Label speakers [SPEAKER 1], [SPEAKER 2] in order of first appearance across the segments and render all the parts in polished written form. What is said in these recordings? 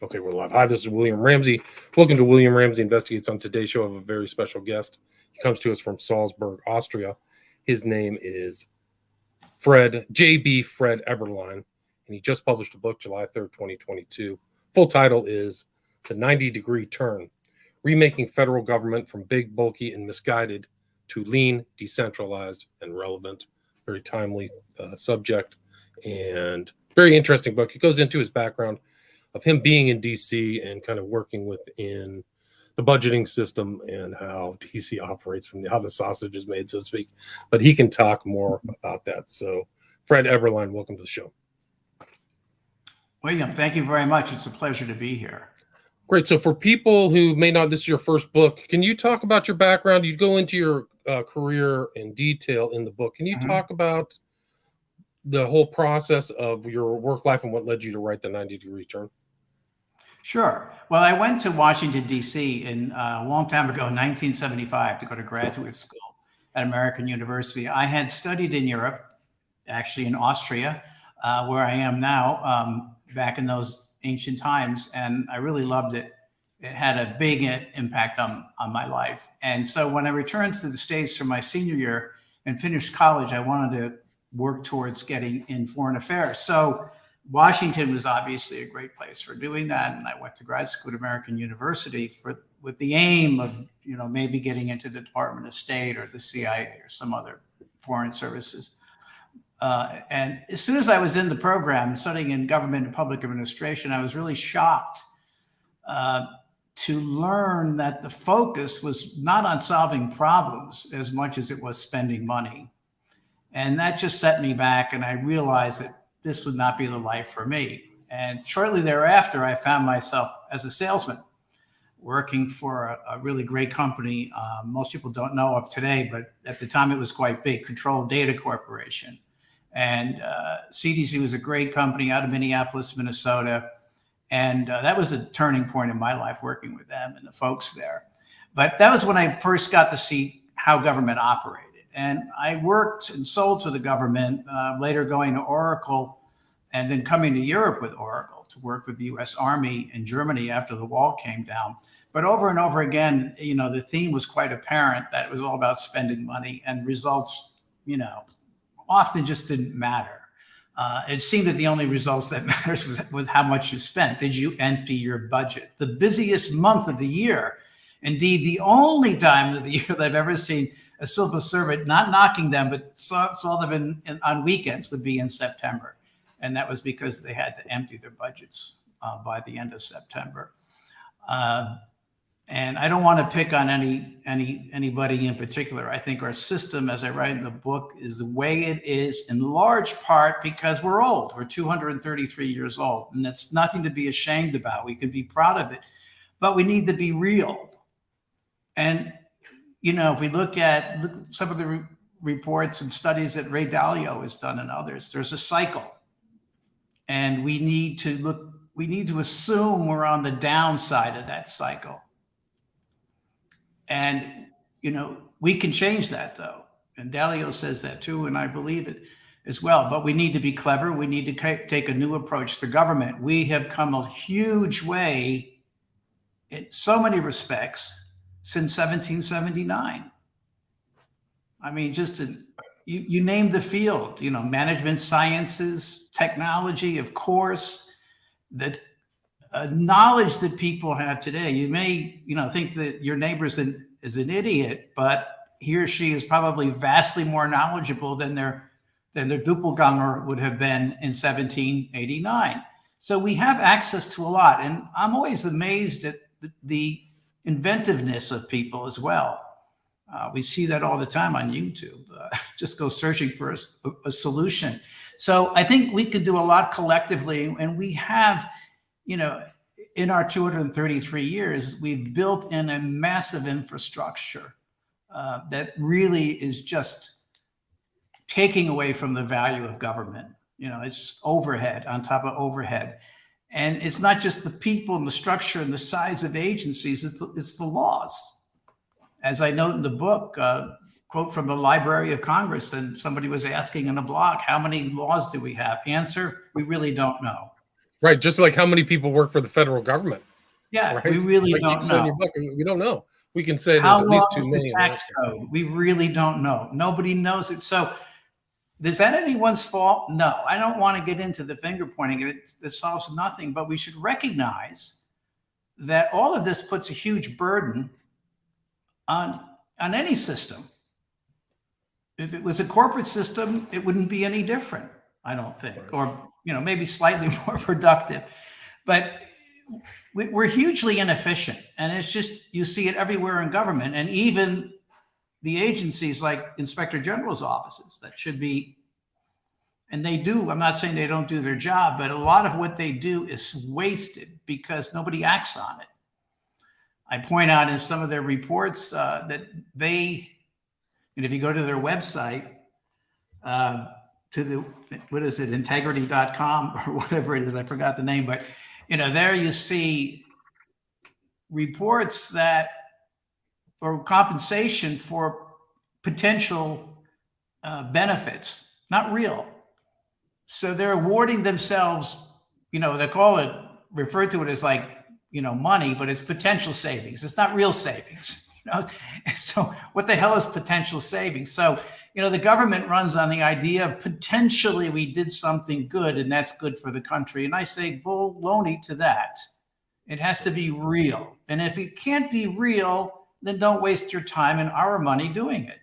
[SPEAKER 1] Okay, we're live. Hi, this is William Ramsey. Welcome to William Ramsey Investigates. On today's show, I have a very special guest. He comes to us from Salzburg, Austria. His name is Fred Eberlein, and he just published a book July 3rd, 2022. Full title is The 90-Degree Turn, Remaking Federal Government from Big, Bulky, and Misguided to Lean, Decentralized, and Relevant. Very timely subject and very interesting book. It goes into his background of him being in DC and kind of working within the budgeting system and how DC operates, from how the sausage is made, so to speak. But he can talk more about that. So, Fred Eberlein, welcome to the show.
[SPEAKER 2] William, thank you very much. It's a pleasure to be here.
[SPEAKER 1] Great. So for people who may not, this is your first book, can you talk about your background? You go into your career in detail in the book. Can you talk about the whole process of your work life and what led you to write The 90-Degree Turn?
[SPEAKER 2] Sure. Well, I went to Washington, D.C. a long time ago, 1975, to go to graduate school at American University. I had studied in Europe, actually in Austria, where I am now, back in those ancient times, and I really loved it. It had a big impact on my life. And so when I returned to the States for my senior year and finished college, I wanted to work towards getting in foreign affairs. So Washington was obviously a great place for doing that. And I went to grad school at American University with the aim of, maybe getting into the Department of State or the CIA or some other foreign services. And as soon as I was in the program studying in government and public administration, I was really shocked to learn that the focus was not on solving problems as much as it was spending money. And that just set me back. And I realized that this would not be the life for me. And shortly thereafter, I found myself as a salesman working for a really great company. Most people don't know of today, but at the time it was quite big, Control Data Corporation. And CDC was a great company out of Minneapolis, Minnesota. And that was a turning point in my life, working with them and the folks there. But that was when I first got to see how government operated. And I worked and sold to the government, later going to Oracle and then coming to Europe with Oracle to work with the US Army in Germany after the wall came down. But over and over again, the theme was quite apparent that it was all about spending money, and results, often just didn't matter. It seemed that the only results that matters was how much you spent. Did you empty your budget? The busiest month of the year, indeed the only time of the year that I've ever seen a civil servant not knocking them, but saw them on weekends, would be in September. And that was because they had to empty their budgets by the end of September. And I don't want to pick on anybody in particular. I think our system, as I write in the book, is the way it is in large part because we're old. We're 233 years old, and that's nothing to be ashamed about. We can be proud of it, but we need to be real. And if we look at some of the reports and studies that Ray Dalio has done and others, there's a cycle. And we need to assume we're on the downside of that cycle. And, we can change that though. And Dalio says that too, and I believe it as well. But we need to be clever. We need to take a new approach to government. We have come a huge way in so many respects since 1779. I mean, you name the field, management sciences, technology, of course, that knowledge that people have today. You may, think that your neighbor is an idiot, but he or she is probably vastly more knowledgeable than their doppelganger would have been in 1789. So we have access to a lot. And I'm always amazed at the inventiveness of people as well. We see that all the time on YouTube. Just go searching for a solution. So I think we could do a lot collectively, and we have, in our 233 years, we've built in a massive infrastructure that really is just taking away from the value of government. It's overhead on top of overhead. And it's not just the people and the structure and the size of agencies, it's the laws. As I note in the book, quote from the Library of Congress, and somebody was asking in a blog, how many laws do we have? Answer, we really don't know.
[SPEAKER 1] Right. Just like how many people work for the federal government,
[SPEAKER 2] Yeah, we
[SPEAKER 1] right?
[SPEAKER 2] really
[SPEAKER 1] Like you
[SPEAKER 2] don't
[SPEAKER 1] said in your
[SPEAKER 2] know.
[SPEAKER 1] book, we don't know. We can say there's
[SPEAKER 2] How
[SPEAKER 1] at
[SPEAKER 2] long
[SPEAKER 1] least 2
[SPEAKER 2] is the
[SPEAKER 1] million
[SPEAKER 2] tax
[SPEAKER 1] working.
[SPEAKER 2] code? We really don't know. Nobody knows it. So is that anyone's fault? No, I don't want to get into the finger pointing. It solves nothing, but we should recognize that all of this puts a huge burden on any system. If it was a corporate system, it wouldn't be any different, I don't think,
[SPEAKER 1] Right.
[SPEAKER 2] or maybe slightly more productive. But we're hugely inefficient, and it's just you see it everywhere in government, and even the agencies like Inspector General's offices that should be, and they do. I'm not saying they don't do their job, but a lot of what they do is wasted because nobody acts on it. I point out in some of their reports that and if you go to their website, to the, what is it, integrity.com or whatever it is, I forgot the name, but there you see reports that, or compensation for potential benefits, not real. So they're awarding themselves, they call it, refer to it as like, money, but it's potential savings. It's not real savings. So what the hell is potential savings? So, the government runs on the idea of potentially we did something good and that's good for the country. And I say baloney to that. It has to be real. And if it can't be real, then don't waste your time and our money doing it.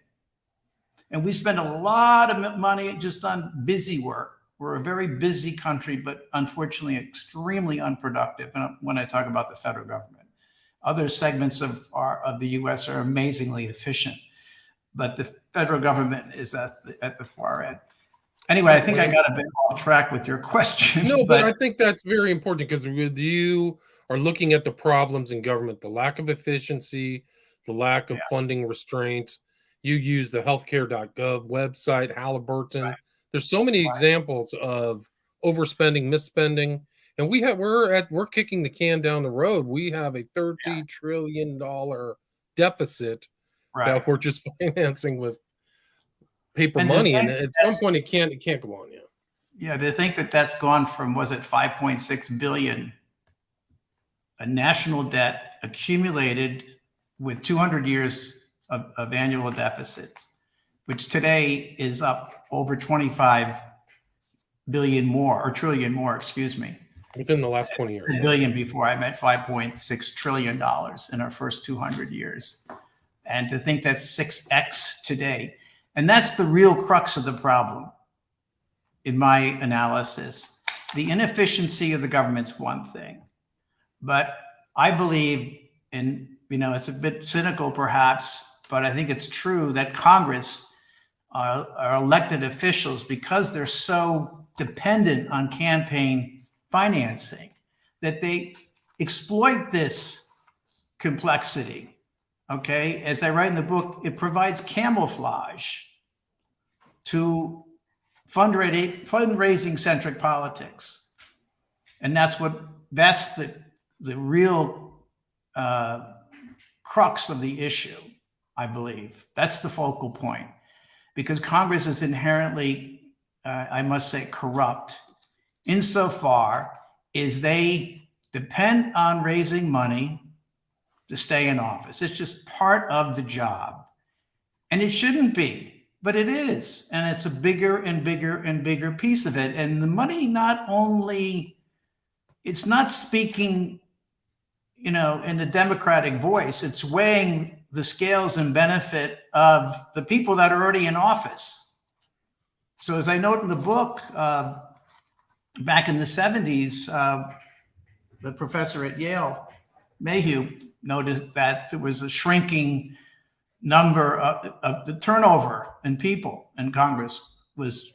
[SPEAKER 2] And we spend a lot of money just on busy work. We're a very busy country, but unfortunately extremely unproductive when I talk about the federal government. Other segments of the U.S. are amazingly efficient, but the federal government is at the far end. Anyway, I think I got a bit off track with your question.
[SPEAKER 1] No, but I think that's very important because you are looking at the problems in government, the lack of efficiency, the lack of funding restraints. You use the healthcare.gov website, Halliburton.
[SPEAKER 2] Right.
[SPEAKER 1] There's so many examples of overspending, misspending, and we're kicking the can down the road. We have a $30 trillion deficit that we're just financing with paper money, and at some point it can't go on.
[SPEAKER 2] Yeah, they think that that's gone from, was it 5.6 billion, a national debt accumulated with 200 years of annual deficits, which today is up over 25 billion more, or trillion more, excuse me.
[SPEAKER 1] Within the last 20 years.
[SPEAKER 2] A billion before, I meant $5.6 trillion in our first 200 years. And to think that's 6x today. And that's the real crux of the problem. In my analysis, the inefficiency of the government's one thing, but I believe, and it's a bit cynical perhaps, but I think it's true that Congress are elected officials because they're so dependent on campaign financing that they exploit this complexity. Okay, as I write in the book, it provides camouflage to fundraising centric politics. And that's the real crux of the issue, I believe. That's the focal point, because Congress is inherently, I must say, corrupt insofar as they depend on raising money to stay in office. It's just part of the job. And it shouldn't be. But it is, and it's a bigger and bigger and bigger piece of it. And the money it's not speaking, in the democratic voice. It's weighing the scales and benefit of the people that are already in office. So as I note in the book, back in the 70s, the professor at Yale, Mayhew, noticed that there was a shrinking number of the turnover in people in Congress was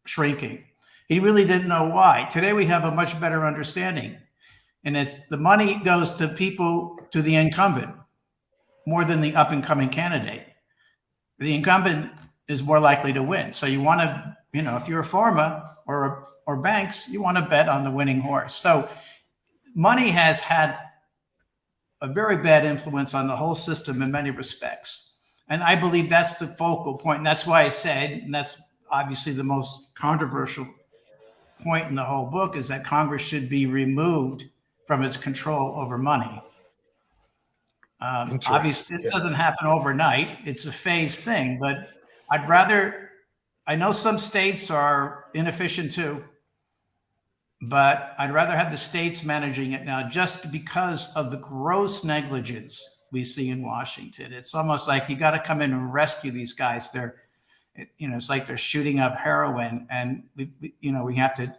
[SPEAKER 2] shrinking. He really didn't know why. Today we have a much better understanding, and it's the money goes to the incumbent more than the up and coming candidate. The incumbent is more likely to win. So you want to, if you're a pharma or banks, you want to bet on the winning horse. So money has had a very bad influence on the whole system in many respects. And I believe that's the focal point. And that's why I said, and that's obviously the most controversial point in the whole book is that Congress should be removed from its control over money. Obviously, this doesn't happen overnight. It's a phased thing, but I know some states are inefficient too, but I'd rather have the states managing it now just because of the gross negligence we see in Washington. It's almost like you got to come in and rescue these guys. It's like they're shooting up heroin, and we have to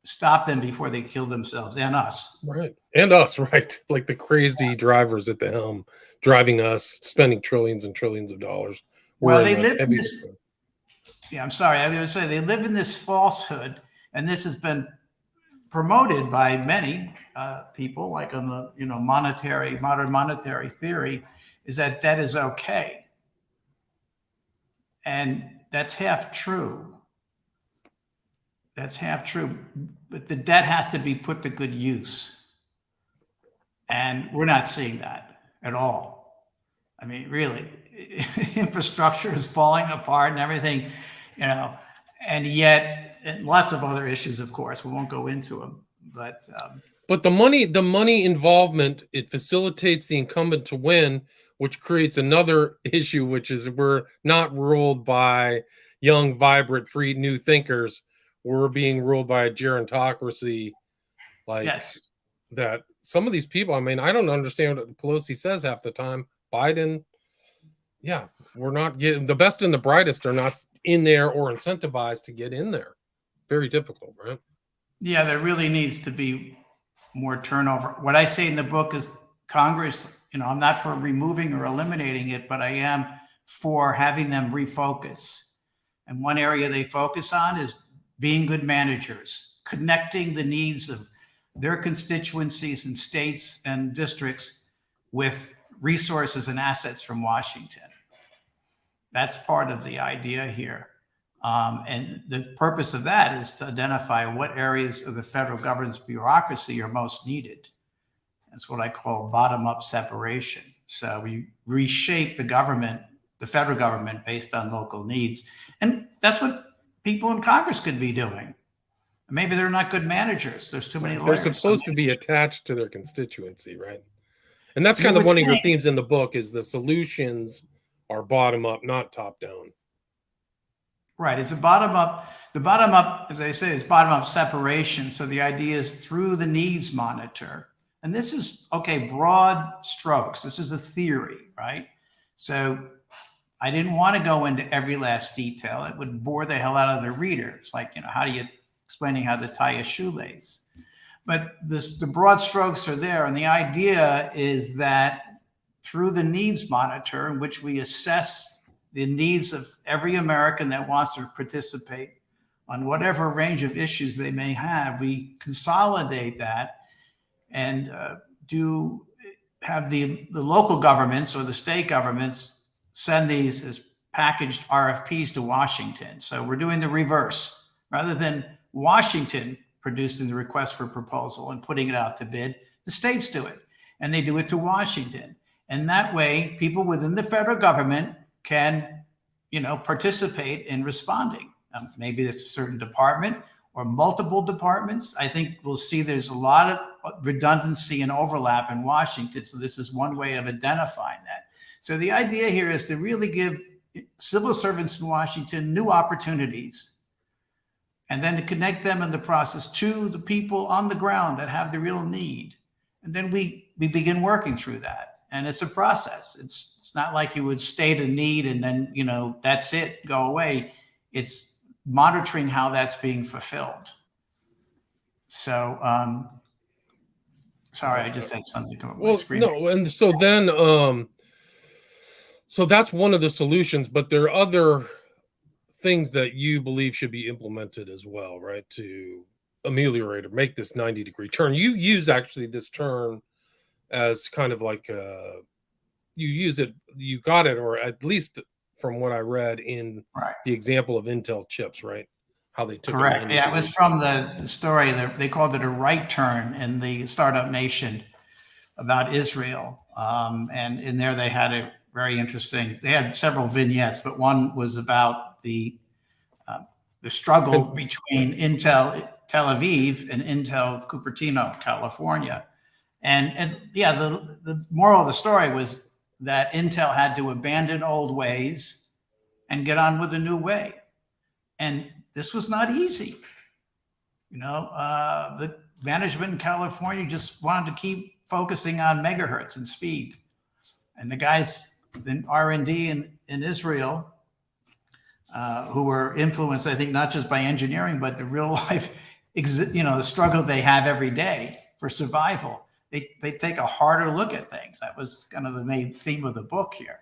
[SPEAKER 2] stop them before they kill themselves and us.
[SPEAKER 1] Right. And us, right. Like the crazy drivers at the helm driving us, spending trillions and trillions of dollars.
[SPEAKER 2] Well, they live in this. Yeah, I'm sorry. I was going to say they live in this falsehood, and this has been promoted by many people, like on the modern monetary theory, is that debt is okay, and that's half true. That's half true, but the debt has to be put to good use, and we're not seeing that at all. I mean, really, infrastructure is falling apart and everything, and yet and lots of other issues, of course. We won't go into them, but
[SPEAKER 1] the money involvement, it facilitates the incumbent to win, which creates another issue, which is we're not ruled by young, vibrant, free, new thinkers. We're being ruled by a gerontocracy, that some of these people. I mean, I don't understand what Pelosi says half the time. Biden, yeah, we're not getting the best and the brightest are not in there or incentivized to get in there. Very difficult, right?
[SPEAKER 2] Yeah, there really needs to be more turnover. What I say in the book is Congress, I'm not for removing or eliminating it, but I am for having them refocus. And one area they focus on is being good managers, connecting the needs of their constituencies and states and districts with resources and assets from Washington. That's part of the idea here. And the purpose of that is to identify what areas of the federal government's bureaucracy are most needed. That's what I call bottom-up separation. So we reshape the government, the federal government, based on local needs. And that's what people in Congress could be doing. Maybe they're not good managers. There's too many lawyers.
[SPEAKER 1] They're supposed to be attached to their constituency, right? And that's kind of one of your themes in the book is the solutions are bottom-up, not top-down.
[SPEAKER 2] Right. It's a bottom-up. The bottom-up, as I say, is bottom-up separation. So the idea is through the needs monitor. And this is, broad strokes. This is a theory, right? So I didn't want to go into every last detail. It would bore the hell out of the reader. It's like, how do you explaining how to tie a shoelace? But the broad strokes are there. And the idea is that through the needs monitor, in which we assess the needs of every American that wants to participate on whatever range of issues they may have, we consolidate that and have the local governments or the state governments send these as packaged RFPs to Washington. So we're doing the reverse. Rather than Washington producing the request for proposal and putting it out to bid, the states do it, and they do it to Washington. And that way, people within the federal government can, participate in responding. Maybe it's a certain department or multiple departments. I think we'll see there's a lot of redundancy and overlap in Washington. So this is one way of identifying that. So the idea here is to really give civil servants in Washington new opportunities, and then to connect them in the process to the people on the ground that have the real need. And then we begin working through that. And it's a process. It's not like you would state a need and then, that's it, go away. It's monitoring how that's being fulfilled. So, sorry, I just had something come up on my screen.
[SPEAKER 1] No, and so then, so that's one of the solutions, but there are other things that you believe should be implemented as well, right? To ameliorate or make this 90-degree turn. You use actually this turn as kind of like you got it, or at least from what I read in the example of Intel chips, right? How they took
[SPEAKER 2] correct. Yeah, it was from the story that they called it a right turn in the Startup Nation about Israel. And in there they had they had several vignettes, but one was about the struggle between Intel Tel Aviv and Intel Cupertino, California. And yeah, the moral of the story was that Intel had to abandon old ways and get on with a new way. And this was not easy. The management in California just wanted to keep focusing on megahertz and speed. And the guys in R&D in Israel, who were influenced, I think, not just by engineering, but the real life, the struggle they have every day for survival. They take a harder look at things. That was kind of the main theme of the book here.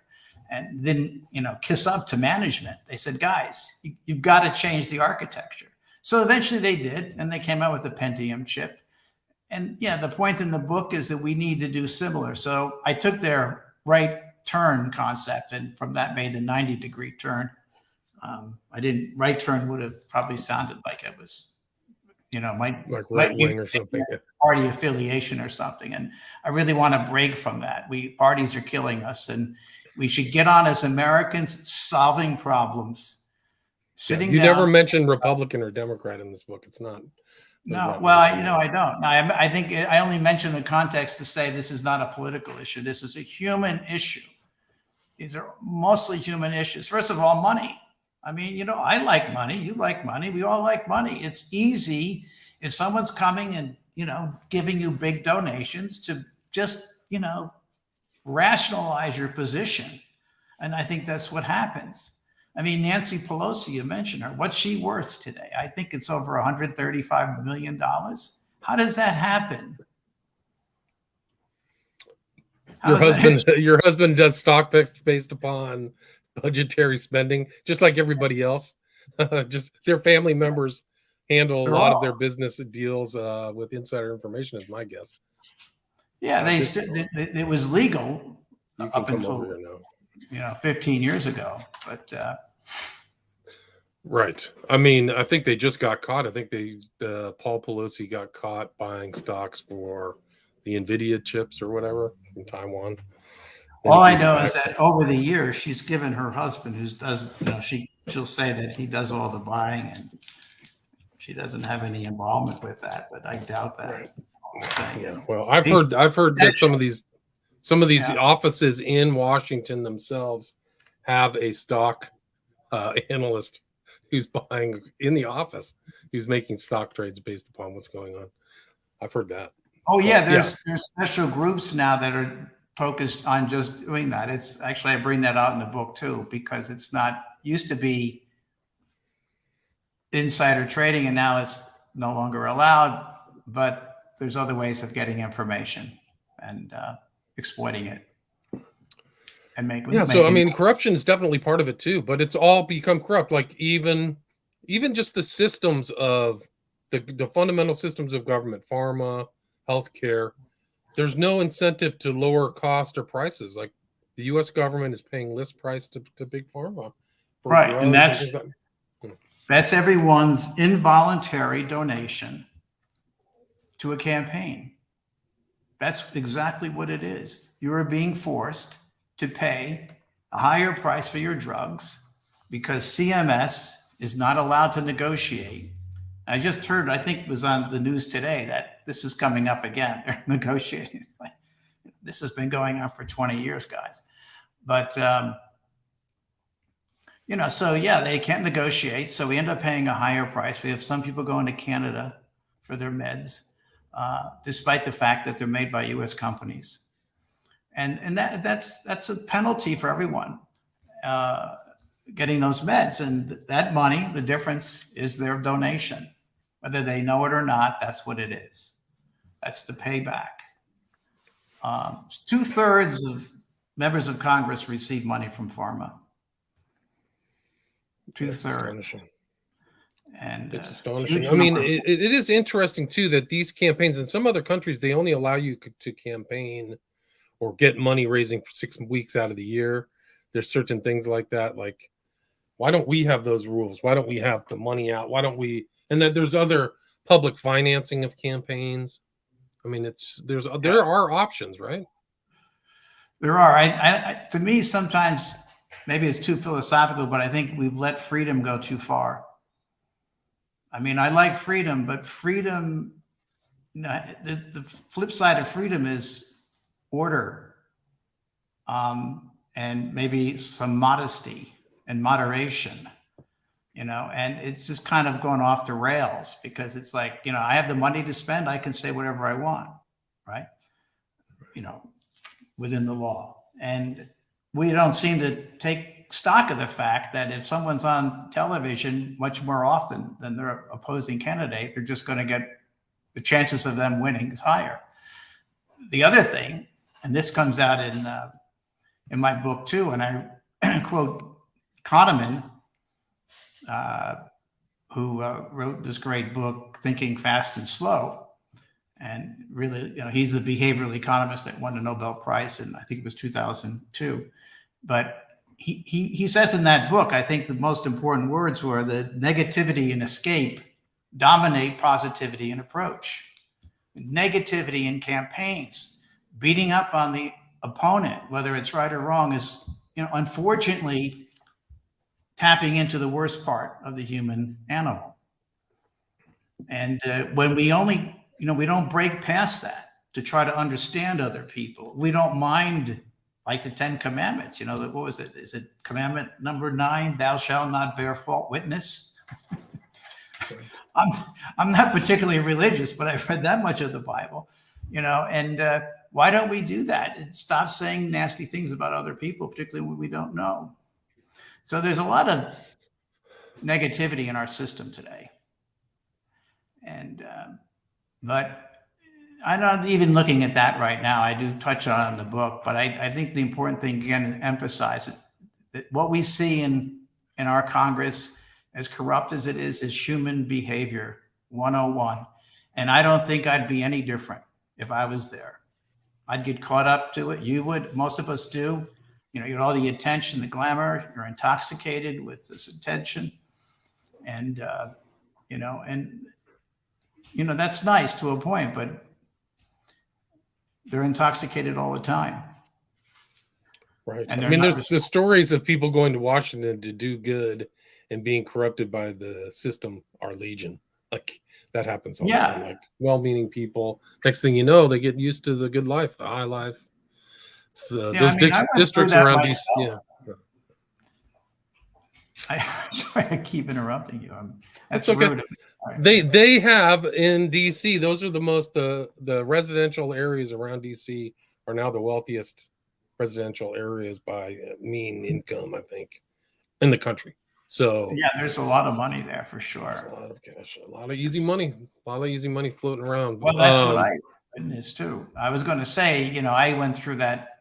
[SPEAKER 2] And then, kiss up to management. They said, guys, you've got to change the architecture. So eventually they did, and they came out with the Pentium chip. And yeah, the point in the book is that we need to do similar. So I took their right turn concept and from that made a 90-degree turn. Right turn would have probably sounded like it was, like
[SPEAKER 1] right wing or something,
[SPEAKER 2] party affiliation or something. And I really want to break from that. Parties are killing us, and we should get on as Americans solving problems. Sitting
[SPEAKER 1] you
[SPEAKER 2] down.
[SPEAKER 1] never mentioned Republican or Democrat in this book. It's not.
[SPEAKER 2] No, well, I don't. I think I only mention the context to say this is not a political issue. This is a human issue. These are mostly human issues. First of all, money. I mean, I like money. You like money. We all like money. It's easy if someone's coming and, giving you big donations to just, rationalize your position. And I think that's what happens. I mean, Nancy Pelosi, you mentioned her. What's she worth today? I think it's over $135 million. How does that happen?
[SPEAKER 1] Your husband does stock picks based upon budgetary spending, just like everybody else. Just their family members handle a lot of their business deals with insider information, is my guess.
[SPEAKER 2] Yeah, it was legal up until 15 years ago, but
[SPEAKER 1] right. I mean, I think they just got caught. I think Paul Pelosi got caught buying stocks for the NVIDIA chips or whatever from Taiwan.
[SPEAKER 2] All I know is that over the years, she's given her husband, she'll say that he does all the buying, and she doesn't have any involvement with that. But I doubt that.
[SPEAKER 1] Right. Yeah. Well, I've heard that some of these offices in Washington themselves have a stock analyst who's buying in the office, who's making stock trades based upon what's going on. I've heard that.
[SPEAKER 2] Oh yeah, there's special groups now that are focused on just doing that. It's actually, I bring that out in the book too, because it's not used to be insider trading, and now it's no longer allowed, but there's other ways of getting information and exploiting it.
[SPEAKER 1] So I mean, corruption is definitely part of it too, but it's all become corrupt. Like even just the systems of the fundamental systems of government, pharma, healthcare. There's no incentive to lower cost or prices. Like the U.S. government is paying list price to big pharma,
[SPEAKER 2] right? And that's everyone's involuntary donation to a campaign. That's exactly what it is. You are being forced to pay a higher price for your drugs because CMS is not allowed to negotiate. I just heard, I think it was on the news today, that this is coming up again. They're negotiating. This has been going on for 20 years, guys. But, so yeah, they can't negotiate. So we end up paying a higher price. We have some people going to Canada for their meds, despite the fact that they're made by U.S. companies. And that's a penalty for everyone getting those meds. And that money, the difference is their donation. Whether they know it or not, that's what it is. That's the payback. 2/3 of members of Congress receive money from pharma. 2/3. And
[SPEAKER 1] it's astonishing. I mean, it is interesting too that these campaigns in some other countries, they only allow you to campaign or get money raising for 6 weeks out of the year. There's certain things like that. Like, why don't we have those rules? Why don't we have the money out? Why don't we? And that there's other public financing of campaigns. I mean, there are options, right?
[SPEAKER 2] There are. I to me, sometimes maybe it's too philosophical, but I think we've let freedom go too far. I mean, I like freedom, but freedom, the flip side of freedom is order, and maybe some modesty and moderation, and it's just kind of going off the rails because it's like, I have the money to spend. I can say whatever I want, right? You know, within the law. And we don't seem to take stock of the fact that if someone's on television much more often than their opposing candidate, they're just going to get the chances of them winning is higher. The other thing, and this comes out in my book too, and I quote Kahneman, who wrote this great book, Thinking Fast and Slow. And really, he's the behavioral economist that won the Nobel Prize in, I think it was 2002. But he says in that book, I think the most important words were that negativity and escape dominate positivity and approach. Negativity in campaigns, beating up on the opponent, whether it's right or wrong, is, unfortunately tapping into the worst part of the human animal. And when we only, we don't break past that to try to understand other people. We don't mind, like the 10 Commandments. What was it? Is it commandment number 9? Thou shalt not bear false witness. I'm not particularly religious, but I've read that much of the Bible, and why don't we do that and stop saying nasty things about other people, particularly when we don't know? So there's a lot of negativity in our system today. And, but I'm not even looking at that right now. I do touch on it in the book, but I think the important thing, again, to emphasize it, that what we see in our Congress, as corrupt as it is human behavior 101. And I don't think I'd be any different if I was there. I'd get caught up to it. You would. Most of us do. You get all the attention, the glamour. You're intoxicated with this attention. And, that's nice to a point, but they're intoxicated all the time.
[SPEAKER 1] Right. I mean, there's the stories of people going to Washington to do good and being corrupted by the system are legion. Like that happens all the time. Like well-meaning people. Next thing you know, they get used to the good life, the high life. It's those districts around DC. Yeah.
[SPEAKER 2] Sorry, I keep interrupting you.
[SPEAKER 1] That's okay. Rude. They have in DC. Those are the residential areas around DC are now the wealthiest residential areas by mean income, I think, in the country. So
[SPEAKER 2] yeah, there's a lot of money there for sure.
[SPEAKER 1] A lot of cash, a lot of easy money floating around.
[SPEAKER 2] Well, that's what I witnessed too. I was going to say, I went through that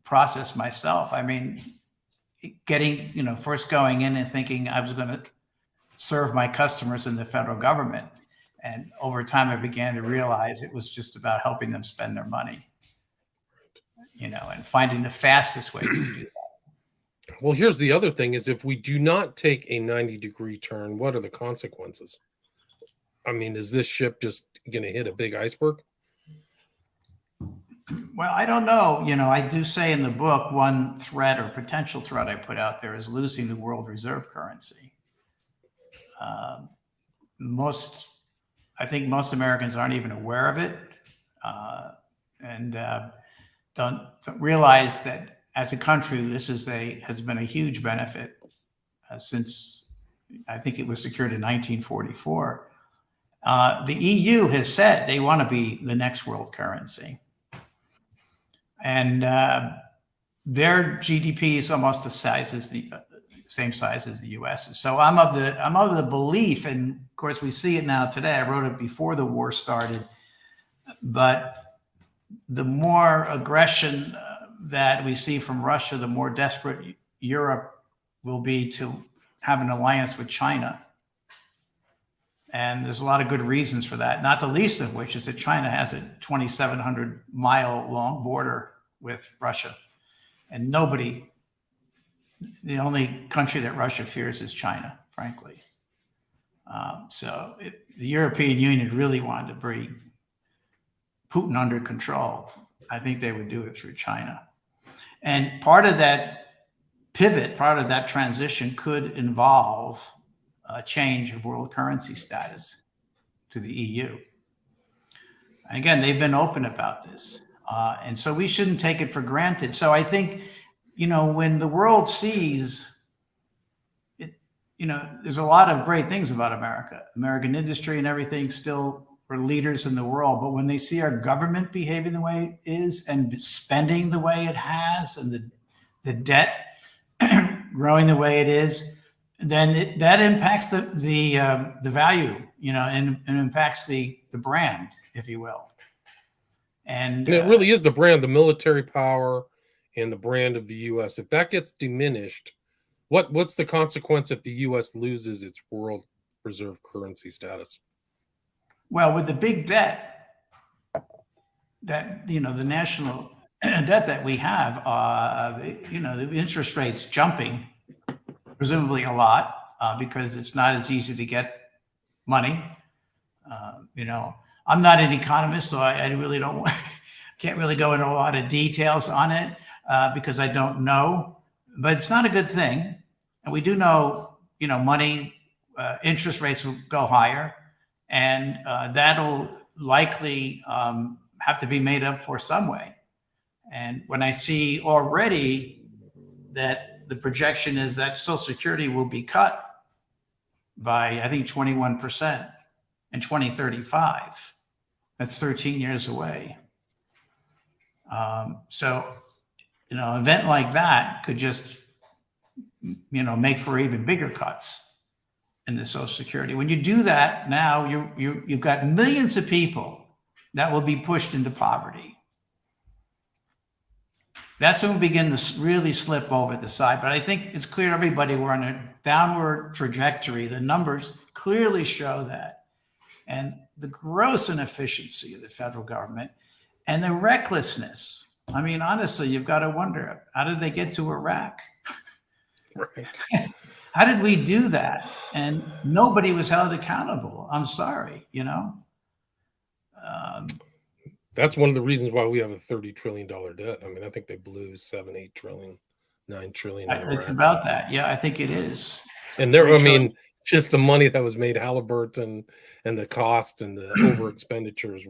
[SPEAKER 2] process myself. I mean, getting, first going in and thinking I was going to serve my customers in the federal government. And over time, I began to realize it was just about helping them spend their money, and finding the fastest way to do that.
[SPEAKER 1] Well, here's the other thing is if we do not take a 90-degree turn, what are the consequences? I mean, is this ship just going to hit a big iceberg?
[SPEAKER 2] Well, I don't know. I do say in the book, one threat or potential threat I put out there is losing the world reserve currency. I think most Americans aren't even aware of it, and don't realize that as a country, this has been a huge benefit since I think it was secured in 1944. The EU has said they want to be the next world currency. And their GDP is almost the same size as the U.S. So I'm of the belief, and of course we see it now today. I wrote it before the war started, but the more aggression that we see from Russia, the more desperate Europe will be to have an alliance with China. And there's a lot of good reasons for that, not the least of which is that China has a 2,700-mile long border with Russia. And the only country that Russia fears is China, frankly. So the European Union really wanted to bring Putin under control. I think they would do it through China. And part of that pivot, part of that transition could involve change of world currency status to the EU. Again, they've been open about this. And so we shouldn't take it for granted. So I think, when the world sees it, there's a lot of great things about America, American industry and everything. Still, we're leaders in the world. But when they see our government behaving the way it is and spending the way it has and the debt growing the way it is, then that impacts the value, and impacts the brand, if you will. And
[SPEAKER 1] it really is the brand, the military power and the brand of the U.S. If that gets diminished, what's the consequence if the U.S. loses its world reserve currency status?
[SPEAKER 2] Well, with the big debt that, the national debt that we have, the interest rates jumping, presumably a lot, because it's not as easy to get money. I'm not an economist, so I really can't really go into a lot of details on it because I don't know. But it's not a good thing, and we do know, money interest rates will go higher, and that'll likely have to be made up for some way. And when I see already that the projection is that Social Security will be cut by, I think, 21% in 2035. That's 13 years away. So, an event like that could just, make for even bigger cuts in the Social Security. When you do that, now you've got millions of people that will be pushed into poverty. That's when we begin to really slip over the side. But I think it's clear to everybody we're on a downward trajectory. The numbers clearly show that. And the gross inefficiency of the federal government and the recklessness. I mean, honestly, you've got to wonder, how did they get to Iraq?
[SPEAKER 1] Right.
[SPEAKER 2] How did we do that? And nobody was held accountable. I'm sorry,
[SPEAKER 1] That's one of the reasons why we have a $30 trillion debt. I mean, I think they blew 7, 8 trillion, 9 trillion.
[SPEAKER 2] It's about that. Yeah, I think it is.
[SPEAKER 1] And there, I mean, just the money that was made, Halliburton and the cost and the over expenditures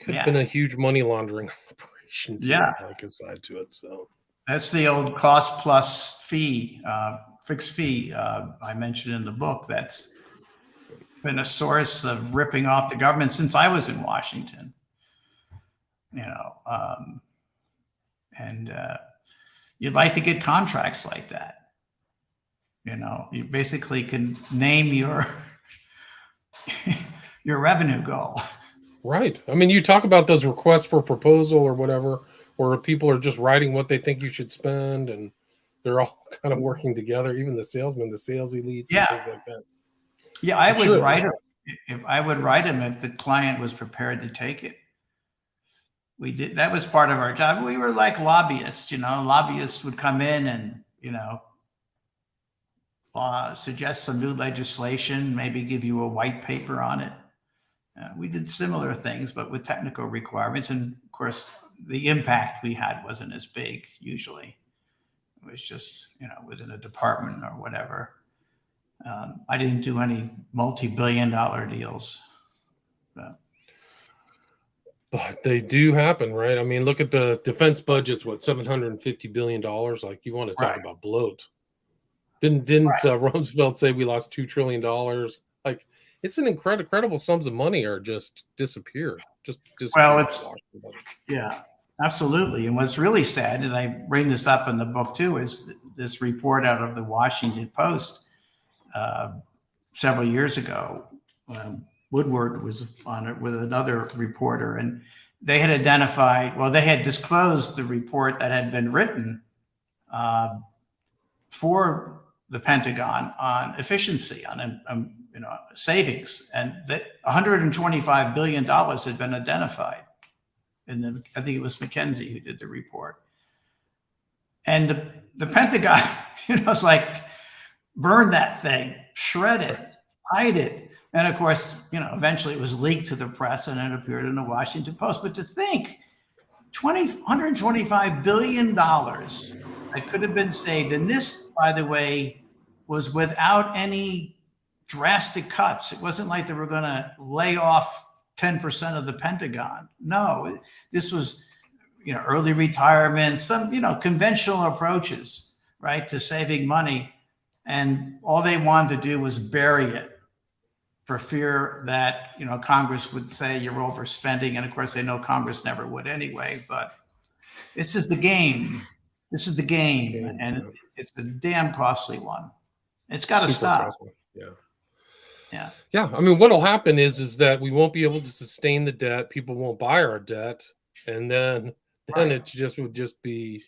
[SPEAKER 1] could have been a huge money laundering operation. Like aside to it. So
[SPEAKER 2] that's the old cost plus fee, fixed fee I mentioned in the book. That's been a source of ripping off the government since I was in Washington. And you'd like to get contracts like that. You basically can name your revenue goal.
[SPEAKER 1] Right. I mean, you talk about those requests for proposal or whatever, where people are just writing what they think you should spend, and they're all kind of working together. Even the salesmen, the sales elites, and things like that.
[SPEAKER 2] Yeah, I would write them if the client was prepared to take it. We did. That was part of our job. We were like lobbyists. Lobbyists would come in and suggest some new legislation, maybe give you a white paper on it. We did similar things, but with technical requirements. And of course, the impact we had wasn't as big usually. It was just, within a department or whatever. I didn't do any multi-billion-dollar deals.
[SPEAKER 1] But they do happen, right? I mean, look at the defense budget's $750 billion. Like, you want to talk about bloat. Didn't Rumsfeld say we lost $2 trillion? Like, it's an incredible sums of money are just disappear.
[SPEAKER 2] Well, absolutely. And what's really sad, and I bring this up in the book too, is this report out of the Washington Post several years ago. Woodward was on it with another reporter, and they had they had disclosed the report that had been written for the Pentagon on efficiency, on savings, and that $125 billion had been identified. And then I think it was McKinsey who did the report. And the Pentagon, it's like, burn that thing, shred it, hide it. And of course, eventually it was leaked to the press and it appeared in the Washington Post. But to think $125 billion that could have been saved. And this, by the way, was without any drastic cuts. It wasn't like they were going to lay off 10% of the Pentagon. No, this was, early retirement, some, conventional approaches, right, to saving money. And all they wanted to do was bury it for fear that, Congress would say you're overspending. And of course, they know Congress never would anyway, but this is the game. This is the game. And it's a damn costly one. It's got to stop.
[SPEAKER 1] Costly. Yeah.
[SPEAKER 2] Yeah.
[SPEAKER 1] Yeah. I mean, what'll happen is that we won't be able to sustain the debt. People won't buy our debt. And then it would just be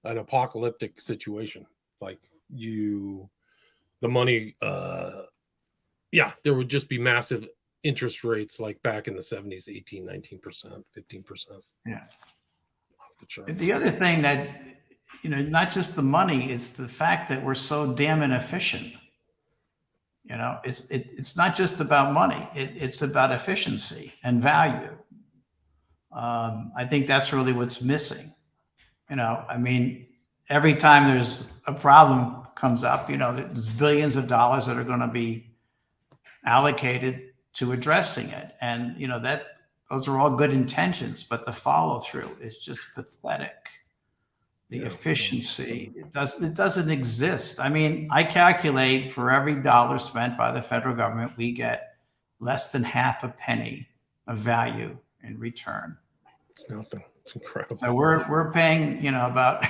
[SPEAKER 1] an apocalyptic situation. Like the money, there would just be massive interest rates like back in the 70s, 18, 19%, 15%.
[SPEAKER 2] Yeah.
[SPEAKER 1] Off the charts.
[SPEAKER 2] The other thing that, not just the money, it's the fact that we're so damn inefficient. It's not just about money. It's about efficiency and value. I think that's really what's missing. Every time there's a problem comes up, there's billions of dollars that are going to be allocated to addressing it. And, those are all good intentions, but the follow through is just pathetic. The efficiency, it doesn't exist. I calculate for every dollar spent by the federal government, we get less than half a penny of value in return.
[SPEAKER 1] It's nothing. It's incredible.
[SPEAKER 2] So we're paying, about,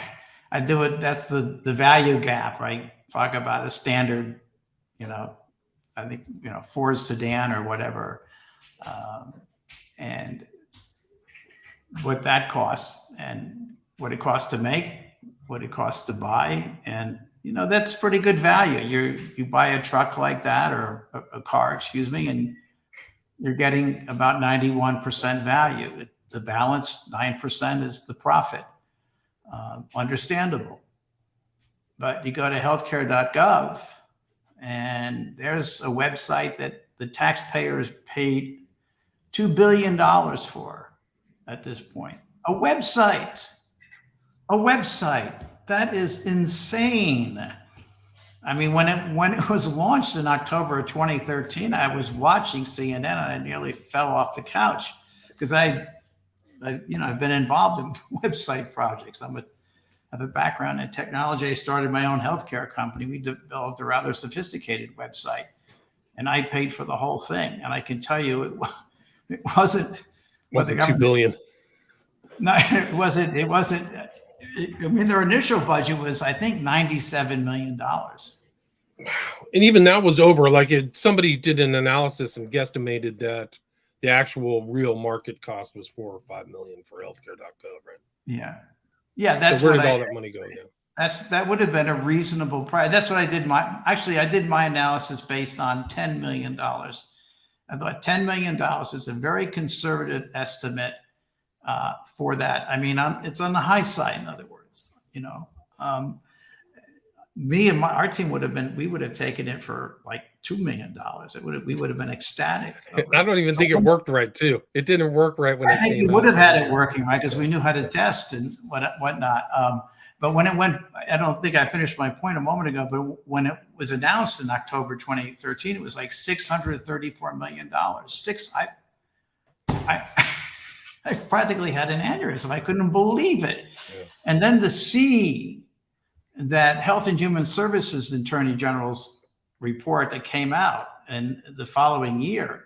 [SPEAKER 2] I do it. That's the value gap, right? Talk about a standard, I think, Ford sedan or whatever. And what that costs and what it costs to make, what it costs to buy. And, that's pretty good value. You buy a truck like that or a car, and you're getting about 91% value. The balance, 9% is the profit. Understandable. But you go to healthcare.gov and there's a website that the taxpayers paid $2 billion for at this point. A website. That is insane. When it was launched in October of 2013, I was watching CNN and I nearly fell off the couch because I've been involved in website projects. I have a background in technology. I started my own healthcare company. We developed a rather sophisticated website, and I paid for the whole thing. And I can tell you, it wasn't $2 billion. No, it wasn't. Their initial budget was, I think, $97 million. Wow.
[SPEAKER 1] And even that was over. Somebody did an analysis and guesstimated that the actual real market cost was $4 or $5 million for healthcare.gov, right?
[SPEAKER 2] Yeah. Yeah. That's
[SPEAKER 1] where did all that money go? Yeah.
[SPEAKER 2] That would have been a reasonable price. That's what I did. I did my analysis based on $10 million. I thought $10 million is a very conservative estimate for that. It's on the high side, in other words. Me and our team would have taken it for like $2 million. We would have been ecstatic.
[SPEAKER 1] I don't even think it worked right, too. It didn't work right when it came out.
[SPEAKER 2] We would have had it working right because we knew how to test and whatnot. But when it went, I don't think I finished my point a moment ago, but when it was announced in October 2013, it was like $634 million. I practically had an aneurysm. I couldn't believe it. Yeah. And then to see that Health and Human Services Attorney General's report that came out in the following year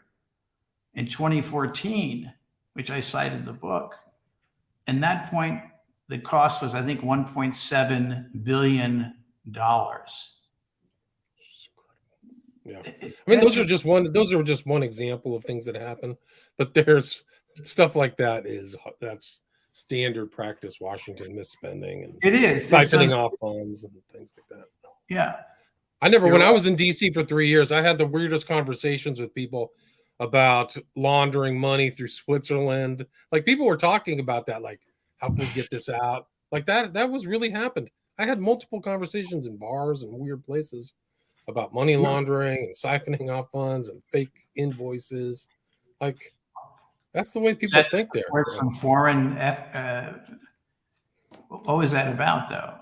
[SPEAKER 2] in 2014, which I cited in the book, and that point, the cost was, I think, $1.7 billion.
[SPEAKER 1] Yeah. Those are just one example of things that happen, but there's stuff like that's standard practice. Washington misspending and
[SPEAKER 2] it is
[SPEAKER 1] siphoning off funds and things like that.
[SPEAKER 2] Yeah.
[SPEAKER 1] When I was in DC for 3 years, I had the weirdest conversations with people about laundering money through Switzerland. People were talking about that, how can we get this out? That was really happened. I had multiple conversations in bars and weird places about money laundering and siphoning off funds and fake invoices. That's the way people think there.
[SPEAKER 2] Some foreign. What was that about, though?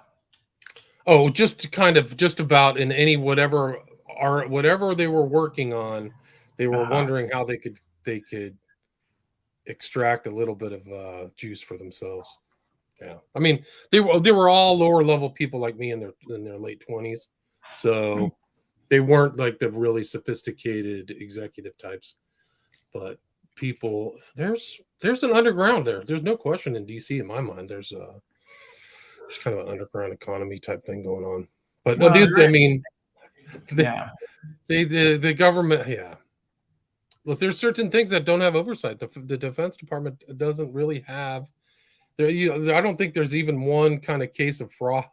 [SPEAKER 1] Oh, just about in any whatever they were working on, they were wondering how they could extract a little bit of juice for themselves. Yeah, I mean they were all lower level people like me in their late 20s, so they weren't like the really sophisticated executive types. But people, there's an underground there. There's no question in DC in my mind. There's kind of an underground economy type thing going on. But no,
[SPEAKER 2] Well,
[SPEAKER 1] I mean,
[SPEAKER 2] yeah.
[SPEAKER 1] the government, yeah. Well, there's certain things that don't have oversight. The Defense Department doesn't really have. I don't think there's even one kind of case of fraud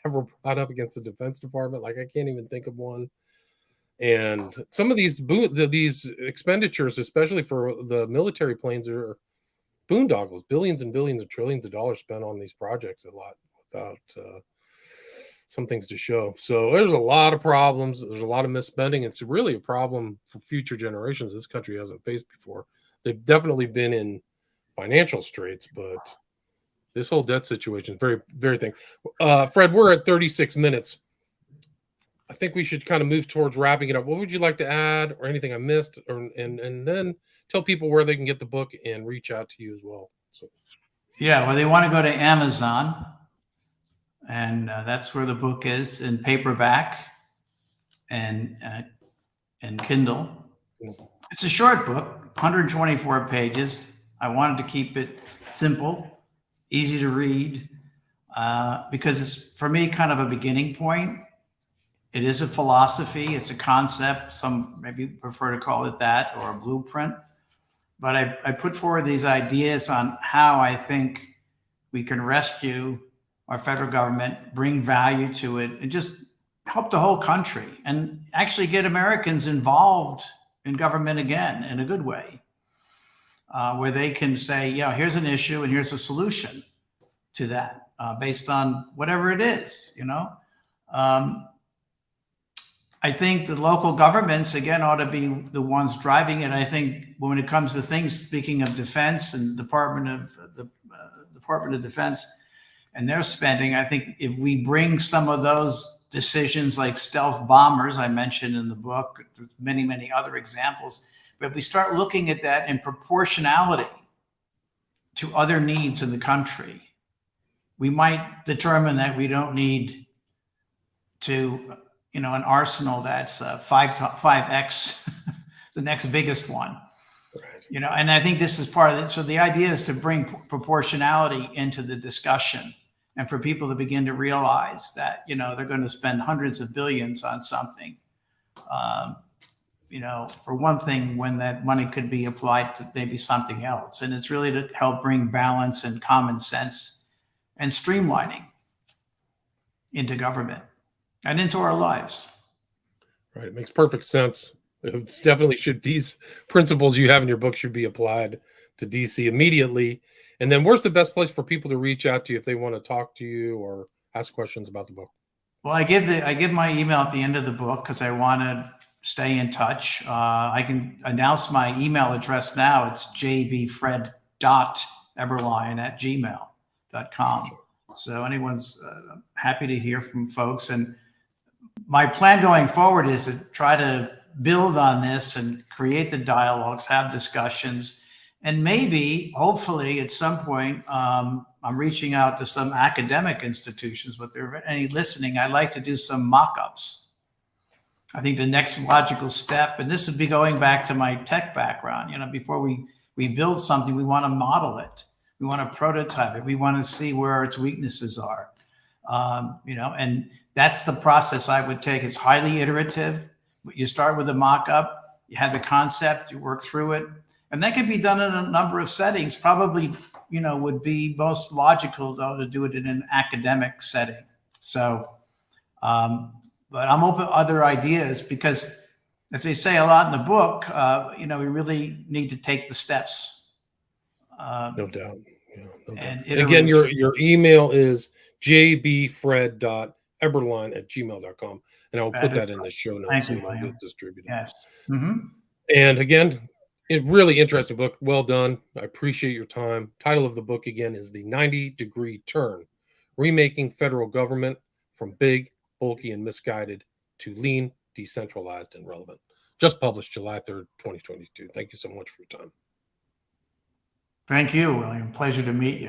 [SPEAKER 1] ever brought up against the Defense Department. Like I can't even think of one. And some of these expenditures, especially for the military planes, are boondoggles. Billions and billions of trillions of dollars spent on these projects. A lot without some things to show. So there's a lot of problems. There's a lot of misspending. It's really a problem for future generations this country hasn't faced before. They've definitely been in financial straits, but this whole debt situation is very, very thing. Fred, we're at 36 minutes. I think we should kind of move towards wrapping it up. What would you like to add, or anything I missed, and then tell people where they can get the book and reach out to you as well. So,
[SPEAKER 2] Yeah, well, they want to go to Amazon, and that's where the book is in paperback and Kindle. It's a short book, 124 pages. I wanted to keep it simple, easy to read, because it's, for me, kind of a beginning point. It is a philosophy. It's a concept. Some maybe prefer to call it that, or a blueprint. But I put forward these ideas on how I think we can rescue our federal government, bring value to it, and just help the whole country and actually get Americans involved in government again in a good way, where they can say, yeah, here's an issue and here's a solution to that based on whatever it is, you know. I think the local governments, again, ought to be the ones driving it. I think when it comes to things, speaking of defense and Department of Defense and their spending, I think if we bring some of those decisions like stealth bombers, I mentioned in the book, many, many other examples, but if we start looking at that in proportionality to other needs in the country, we might determine that we don't need to, you know, an arsenal that's 5x the next biggest one. Right. You know, and I think this is part of it. So the idea is to bring proportionality into the discussion, and for people to begin to realize that, you know, they're going to spend hundreds of billions on something, you know, for one thing, when that money could be applied to maybe something else. And it's really to help bring balance and common sense and streamlining into government and into our lives.
[SPEAKER 1] Right. It makes perfect sense. It's definitely should, these principles you have in your book should be applied to DC immediately. And then where's the best place for people to reach out to you if they want to talk to you or ask questions about the book?
[SPEAKER 2] Well, I give my email at the end of the book because I want to stay in touch. I can announce my email address now. It's jbfred.eberlein@gmail.com. So anyone's happy to hear from folks. And my plan going forward is to try to build on this and create the dialogues, have discussions, and maybe, hopefully, at some point, I'm reaching out to some academic institutions, but if there are any listening, I'd like to do some mock-ups. I think the next logical step, and this would be going back to my tech background, you know, before we build something, we want to model it. We want to prototype it. We want to see where its weaknesses are, you know, and that's the process I would take. It's highly iterative. You start with a mock-up, you have the concept, you work through it, and that can be done in a number of settings. Probably, you know, would be most logical, though, to do it in an academic setting. So, but I'm open to other ideas because, as they say a lot in the book, you know, we really need to take the steps.
[SPEAKER 1] No doubt. Yeah, no doubt.
[SPEAKER 2] And
[SPEAKER 1] again, your email is jbfred.eberlein@gmail.com. And I'll put that in the show notes so you don't get distributed.
[SPEAKER 2] Yes. Mm-hmm.
[SPEAKER 1] And again, a really interesting book. Well done. I appreciate your time. Title of the book again is The 90-Degree Turn: Remaking Federal Government from big, bulky, and misguided to lean, decentralized, and relevant. Just published July 3rd, 2022. Thank you so much for your time.
[SPEAKER 2] Thank you, William. Pleasure to meet you.